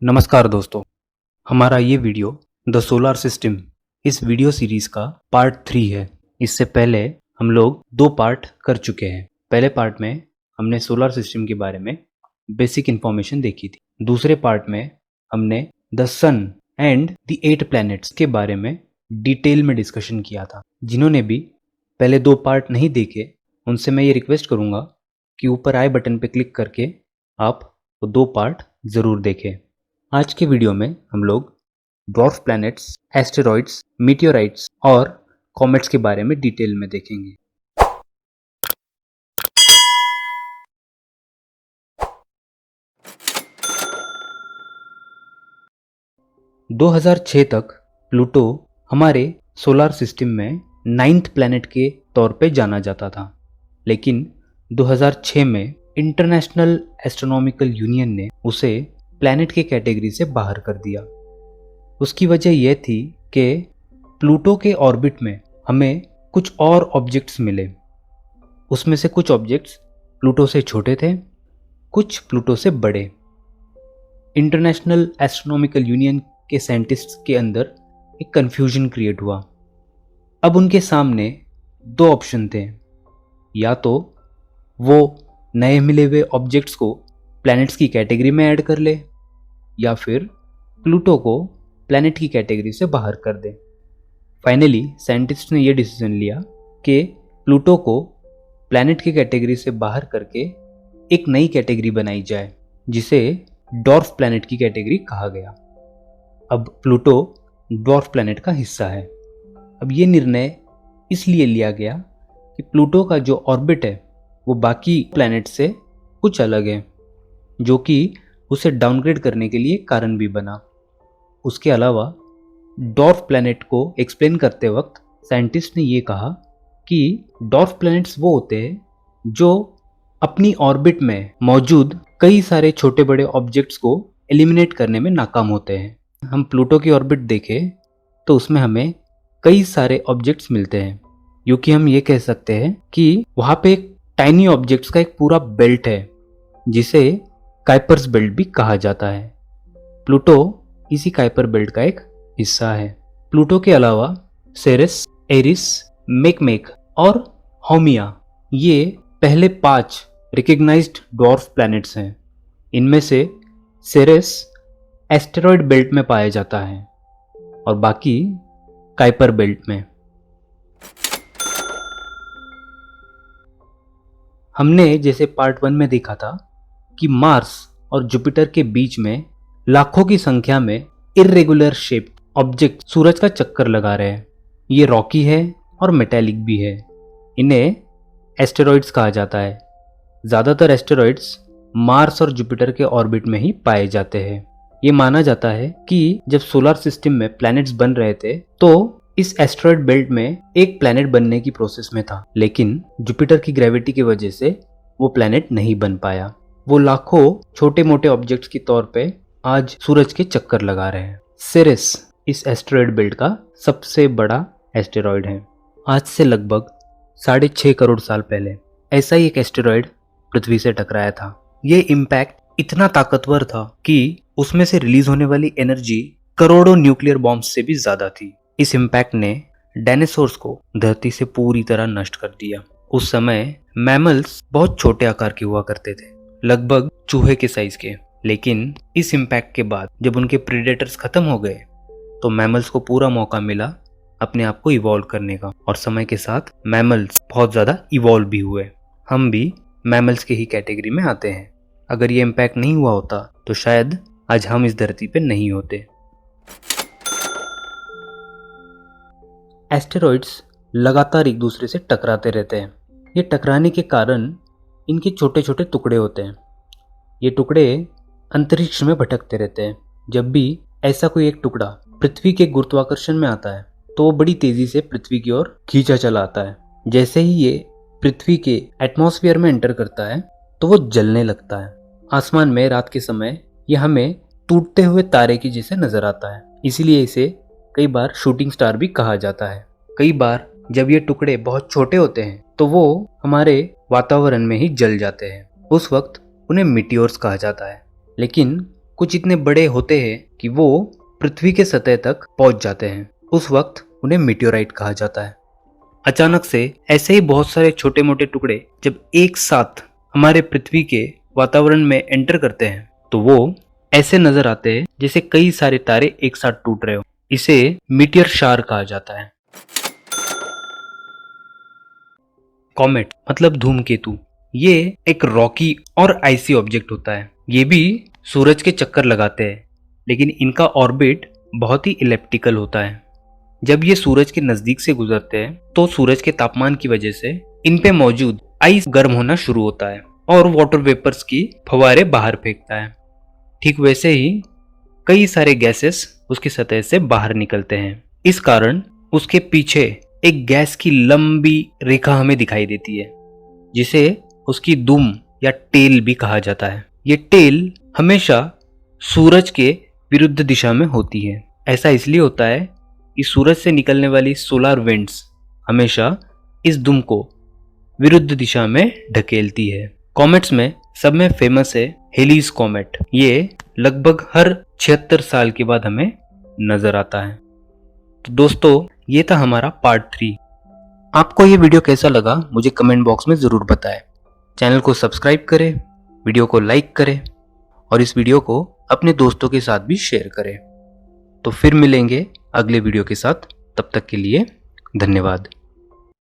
नमस्कार दोस्तों, हमारा ये वीडियो द सोलर सिस्टम इस वीडियो सीरीज का पार्ट 3 है। इससे पहले हम लोग 2 पार्ट कर चुके हैं। पहले पार्ट में हमने सोलर सिस्टम के बारे में बेसिक इन्फॉर्मेशन देखी थी। दूसरे पार्ट में हमने the sun and the 8 planets के बारे में डिटेल में डिस्कशन किया था। जिन्होंने भी पहले 2 पार्ट नहीं देखे उनसे मैं ये रिक्वेस्ट करूँगा कि ऊपर आई बटन पर क्लिक करके आप वो 2 पार्ट ज़रूर देखें। आज के वीडियो में हम लोग ड्वार्फ प्लैनेट्स, एस्टेरॉइड्स, मीटियोराइट्स और कॉमेट्स के बारे में डिटेल में देखेंगे। (2006) तक प्लूटो हमारे सोलर सिस्टम में 9th प्लैनेट के तौर पे जाना जाता था, लेकिन 2006 में इंटरनेशनल एस्ट्रोनॉमिकल यूनियन ने उसे प्लैनेट के कैटेगरी से बाहर कर दिया। उसकी वजह यह थी कि प्लूटो के ऑर्बिट में हमें कुछ और ऑब्जेक्ट्स मिले। उसमें से कुछ ऑब्जेक्ट्स प्लूटो से छोटे थे, कुछ प्लूटो से बड़े। इंटरनेशनल एस्ट्रोनॉमिकल यूनियन के साइंटिस्ट्स के अंदर एक कन्फ्यूजन क्रिएट हुआ। अब उनके सामने 2 ऑप्शन थे, या तो वो नए मिले हुए ऑब्जेक्ट्स को प्लैनेट्स की कैटेगरी में ऐड कर ले, या फिर प्लूटो को प्लैनेट की कैटेगरी से बाहर कर दे। फाइनली साइंटिस्ट ने यह डिसीजन लिया कि प्लूटो को प्लैनेट की कैटेगरी से बाहर करके एक नई कैटेगरी बनाई जाए, जिसे ड्वार्फ प्लैनेट की कैटेगरी कहा गया। अब प्लूटो ड्वार्फ प्लैनेट का हिस्सा है। अब ये निर्णय इसलिए लिया गया कि प्लूटो का जो ऑर्बिट है वो बाकी प्लैनेट से कुछ अलग है, जो कि उसे डाउनग्रेड करने के लिए कारण भी बना। उसके अलावा ड्वार्फ प्लैनेट को एक्सप्लेन करते वक्त साइंटिस्ट ने ये कहा कि ड्वार्फ प्लैनेट्स वो होते हैं जो अपनी ऑर्बिट में मौजूद कई सारे छोटे बड़े ऑब्जेक्ट्स को एलिमिनेट करने में नाकाम होते हैं। हम प्लूटो की ऑर्बिट देखें तो उसमें हमें कई सारे ऑब्जेक्ट्स मिलते हैं, क्योंकि हम ये कह सकते हैं कि वहाँ पे एक टाइनी ऑब्जेक्ट्स का एक पूरा बेल्ट है, जिसे काइपर्स बेल्ट भी कहा जाता है। प्लूटो इसी काइपर बेल्ट का एक हिस्सा है। प्लूटो के अलावा सेरेस, एरिस, मेकमेक और होमिया ये पहले 5 रिकग्नाइज्ड ड्वार्फ प्लैनेट्स हैं। इनमें से सेरेस एस्टेरॉयड बेल्ट में पाया जाता है और बाकी काइपर बेल्ट में। हमने जैसे पार्ट 1 में देखा था कि मार्स और जुपिटर के बीच में लाखों की संख्या में इर्रेगुलर शेप ऑब्जेक्ट सूरज का चक्कर लगा रहे हैं। ये रॉकी है और मेटेलिक भी है। इन्हें एस्टेरॉइड्स कहा जाता है। ज़्यादातर एस्टेरॉइड्स मार्स और जुपिटर के ऑर्बिट में ही पाए जाते हैं। ये माना जाता है कि जब सोलर सिस्टम में प्लैनेट्स बन रहे थे तो इस एस्टेरॉइड बेल्ट में एक प्लैनेट बनने की प्रोसेस में था, लेकिन जुपिटर की ग्रेविटी की वजह से वो प्लैनेट नहीं बन पाया। वो लाखों छोटे मोटे ऑब्जेक्ट्स के तौर पे आज सूरज के चक्कर लगा रहे हैं। सेरेस इस एस्टेरॉइड बेल्ट का सबसे बड़ा एस्टेरॉइड है। आज से लगभग 6.5 करोड़ साल पहले ऐसा ही एक एस्टेरॉइड पृथ्वी से टकराया था। ये इम्पैक्ट इतना ताकतवर था कि उसमें से रिलीज होने वाली एनर्जी करोड़ों न्यूक्लियर बॉम्ब्स से भी ज्यादा थी। इस इम्पैक्ट ने डायनासोर्स को धरती से पूरी तरह नष्ट कर दिया। उस समय मैमल्स बहुत छोटे आकार के हुआ करते थे, लगभग चूहे के साइज के। लेकिन इस इम्पैक्ट के बाद जब उनके प्रीडेटर्स खत्म हो गए तो मैमल्स को पूरा मौका मिला अपने आप को इवॉल्व करने का, और समय के साथ मैमल्स बहुत ज़्यादा इवॉल्व भी हुए। हम भी मैमल्स के ही कैटेगरी में आते हैं। अगर ये इम्पैक्ट नहीं हुआ होता तो शायद आज हम इस धरती पे नहीं होते। एस्टेरॉइड्स लगातार एक दूसरे से टकराते रहते हैं। ये टकराने के कारण इनके छोटे छोटे टुकड़े होते हैं। ये टुकड़े अंतरिक्ष में भटकते रहते हैं। जब भी ऐसा कोई एक टुकड़ा पृथ्वी के गुरुत्वाकर्षण में आता है तो वो बड़ी तेजी से पृथ्वी की ओर खींचा चला आता है। जैसे ही ये पृथ्वी के एटमॉस्फेयर में एंटर करता है तो वो जलने लगता है। आसमान में रात के समय ये हमें टूटते हुए तारे की जैसे नजर आता है, इसीलिए इसे कई बार शूटिंग स्टार भी कहा जाता है। कई बार जब ये टुकड़े बहुत छोटे होते हैं तो वो हमारे वातावरण में ही जल जाते हैं। उस वक्त उन्हें मीटियोर्स कहा जाता है। लेकिन कुछ इतने बड़े होते हैं कि वो पृथ्वी के सतह तक पहुंच जाते हैं। उस वक्त उन्हें मीटियोराइट कहा जाता है। अचानक से ऐसे ही बहुत सारे छोटे मोटे टुकड़े जब एक साथ हमारे पृथ्वी के वातावरण में एंटर करते हैं तो वो ऐसे नजर आते हैं जैसे कई सारे तारे एक साथ टूट रहे हो। इसे मीटियर शार कहा जाता है। कॉमेट मतलब धूमकेतु, ये एक रॉकी और आइसी ऑब्जेक्ट होता है। ये भी सूरज के चक्कर लगाते हैं, लेकिन इनका ऑर्बिट बहुत ही इलिप्टिकल होता है। जब ये सूरज के नजदीक से गुजरते हैं तो सूरज के तापमान की वजह से इन पे मौजूद आइस गर्म होना शुरू होता है और वाटर वेपर्स की फव्वारे बाहर फेंकता है। ठीक वैसे ही कई सारे गैसेस उसकी सतह से बाहर निकलते हैं। इस कारण उसके पीछे एक गैस की लंबी रेखा हमें दिखाई देती है, जिसे उसकी दुम या टेल भी कहा जाता है। ये टेल हमेशा सूरज के विरुद्ध दिशा में होती है। ऐसा इसलिए होता है कि सूरज से निकलने वाली सोलर विंड्स हमेशा इस दुम को विरुद्ध दिशा में ढकेलती है। कॉमेट्स में सब में फेमस है हेलीज कॉमेट। ये लगभग हर 76 साल के बाद हमें नजर आता है। तो दोस्तों, ये था हमारा पार्ट 3। आपको ये वीडियो कैसा लगा मुझे कमेंट बॉक्स में ज़रूर बताएं। चैनल को सब्सक्राइब करें, वीडियो को लाइक करें और इस वीडियो को अपने दोस्तों के साथ भी शेयर करें। तो फिर मिलेंगे अगले वीडियो के साथ। तब तक के लिए धन्यवाद।